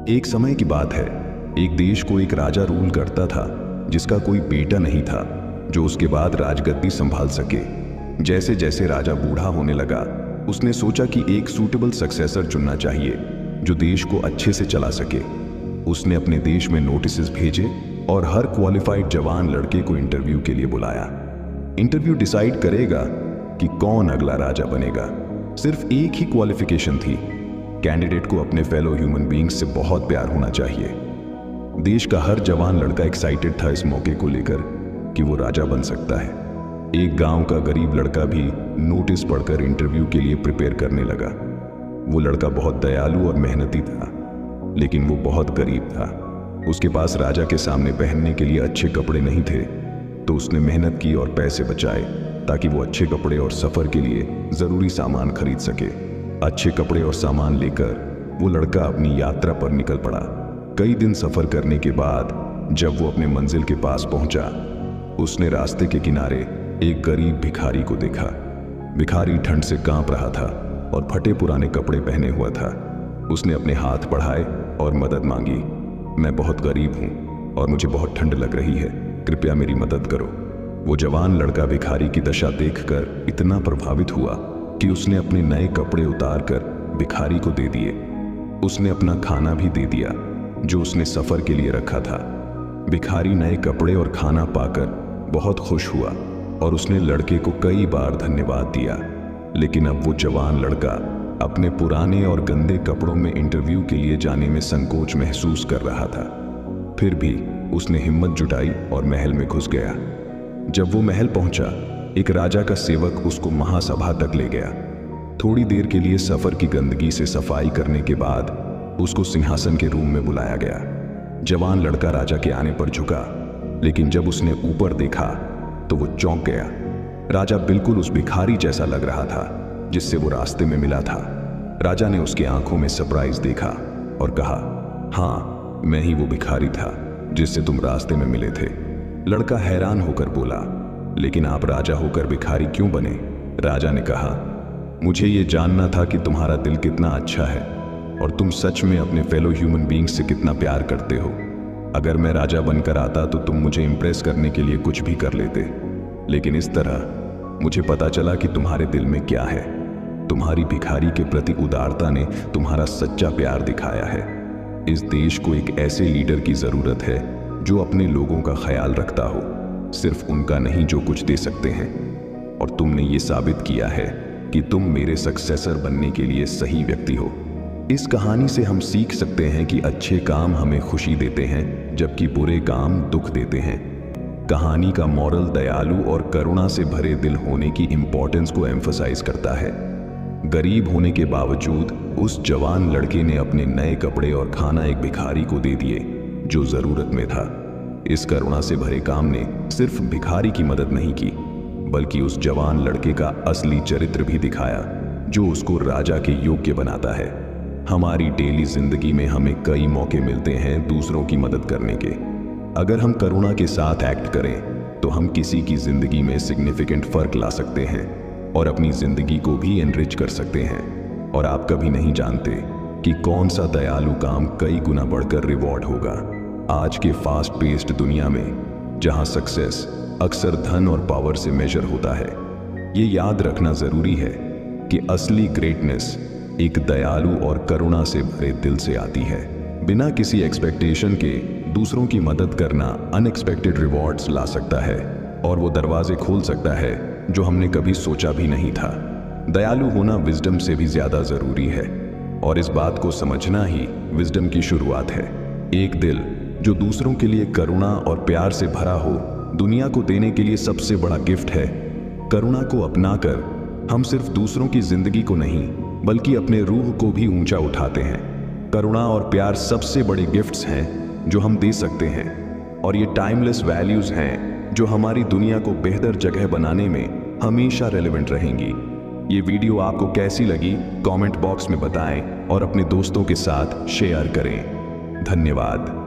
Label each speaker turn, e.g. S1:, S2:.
S1: एक समय की बात है, एक देश को एक राजा रूल करता था जिसका कोई बेटा नहीं था जो उसके बाद राजगद्दी संभाल सके। जैसे जैसे राजा बूढ़ा होने लगा, उसने सोचा कि एक सूटेबल सक्सेसर चुनना चाहिए जो देश को अच्छे से चला सके। उसने अपने देश में नोटिस भेजे और हर क्वालिफाइड जवान लड़के को इंटरव्यू के लिए बुलाया। इंटरव्यू डिसाइड करेगा कि कौन अगला राजा बनेगा। सिर्फ एक ही क्वालिफिकेशन थी, कैंडिडेट को अपने फेलो ह्यूमन बीइंग्स से बहुत प्यार होना चाहिए। देश का हर जवान लड़का एक्साइटेड था इस मौके को लेकर कि वो राजा बन सकता है। एक गांव का गरीब लड़का भी नोटिस पढ़कर इंटरव्यू के लिए प्रिपेयर करने लगा। वो लड़का बहुत दयालु और मेहनती था, लेकिन वो बहुत गरीब था। उसके पास राजा के सामने पहनने के लिए अच्छे कपड़े नहीं थे, तो उसने मेहनत की और पैसे बचाए ताकि वो अच्छे कपड़े और सफर के लिए जरूरी सामान खरीद सके। अच्छे कपड़े और सामान लेकर वो लड़का अपनी यात्रा पर निकल पड़ा। कई दिन सफर करने के बाद जब वो अपने मंजिल के पास पहुंचा, उसने रास्ते के किनारे एक गरीब भिखारी को देखा। भिखारी ठंड से कांप रहा था और फटे पुराने कपड़े पहने हुआ था। उसने अपने हाथ बढ़ाए और मदद मांगी। मैं बहुत गरीब हूं और मुझे बहुत ठंड लग रही है, कृपया मेरी मदद करो। वो जवान लड़का भिखारी की दशा देखकर इतना प्रभावित हुआ कि उसने अपने नए कपड़े उतारकर भिखारी को दे दिए। उसने अपना खाना भी दे दिया जो उसने सफर के लिए रखा था। भिखारी नए कपड़े और खाना पाकर बहुत खुश हुआ और उसने लड़के को कई बार धन्यवाद दिया। लेकिन अब वो जवान लड़का अपने पुराने और गंदे कपड़ों में इंटरव्यू के लिए जाने में संकोच महसूस कर रहा था। फिर भी उसने हिम्मत जुटाई और महल में घुस गया। जब वो महल पहुंचा, एक राजा का सेवक उसको महासभा तक ले गया। थोड़ी देर के लिए सफर की गंदगी से सफाई करने के बाद उसको सिंहासन के रूम में बुलाया गया। जवान लड़का राजा के आने पर झुका, लेकिन जब उसने ऊपर देखा तो वो चौंक गया। राजा बिल्कुल उस भिखारी जैसा लग रहा था जिससे वो रास्ते में मिला था। राजा ने उसकी आंखों में सरप्राइज देखा और कहा, हाँ, मैं ही वो भिखारी था जिससे तुम रास्ते में मिले थे। लड़का हैरान होकर बोला, लेकिन आप राजा होकर भिखारी क्यों बने? राजा ने कहा, मुझे ये जानना था कि तुम्हारा दिल कितना अच्छा है और तुम सच में अपने फेलो ह्यूमन बीइंग्स से कितना प्यार करते हो। अगर मैं राजा बनकर आता तो तुम मुझे इंप्रेस करने के लिए कुछ भी कर लेते, लेकिन इस तरह मुझे पता चला कि तुम्हारे दिल में क्या है। तुम्हारी भिखारी के प्रति उदारता ने तुम्हारा सच्चा प्यार दिखाया है। इस देश को एक ऐसे लीडर की जरूरत है जो अपने लोगों का ख्याल रखता हो, सिर्फ उनका नहीं जो कुछ दे सकते हैं। और तुमने ये साबित किया है कि तुम मेरे सक्सेसर बनने के लिए सही व्यक्ति हो। इस कहानी से हम सीख सकते हैं कि अच्छे काम हमें खुशी देते हैं, जबकि बुरे काम दुख देते हैं। कहानी का मॉरल दयालु और करुणा से भरे दिल होने की इंपॉर्टेंस को एम्फसाइज करता है। गरीब होने के बावजूद उस जवान लड़के ने अपने नए कपड़े और खाना एक भिखारी को दे दिए जो जरूरत में था। इस करुणा से भरे काम ने सिर्फ भिखारी की मदद नहीं की, बल्कि उस जवान लड़के का असली चरित्र भी दिखाया जो उसको राजा के योग्य बनाता है। हमारी डेली जिंदगी में हमें कई मौके मिलते हैं दूसरों की मदद करने के। अगर हम करुणा के साथ एक्ट करें तो हम किसी की जिंदगी में सिग्निफिकेंट फर्क ला सकते हैं और अपनी जिंदगी को भी एनरिच कर सकते हैं। और आप कभी नहीं जानते कि कौन सा दयालु काम कई गुना बढ़कर रिवॉर्ड होगा। आज के फास्ट पेस्ड दुनिया में जहां सक्सेस अक्सर धन और पावर से मेजर होता है, ये याद रखना जरूरी है कि असली ग्रेटनेस एक दयालु और करुणा से भरे दिल से आती है। बिना किसी एक्सपेक्टेशन के दूसरों की मदद करना अनएक्सपेक्टेड रिवॉर्ड्स ला सकता है और वो दरवाजे खोल सकता है जो हमने कभी सोचा भी नहीं था। दयालु होना विजडम से भी ज्यादा जरूरी है और इस बात को समझना ही विजडम की शुरुआत है। एक दिल जो दूसरों के लिए करुणा और प्यार से भरा हो, दुनिया को देने के लिए सबसे बड़ा गिफ्ट है। करुणा को अपनाकर हम सिर्फ दूसरों की जिंदगी को नहीं बल्कि अपने रूह को भी ऊंचा उठाते हैं। करुणा और प्यार सबसे बड़े गिफ्ट्स हैं जो हम दे सकते हैं और ये टाइमलेस वैल्यूज हैं जो हमारी दुनिया को बेहतर जगह बनाने में हमेशा रेलेवेंट रहेंगी। ये वीडियो आपको कैसी लगी कमेंट बॉक्स में बताएं और अपने दोस्तों के साथ शेयर करें। धन्यवाद।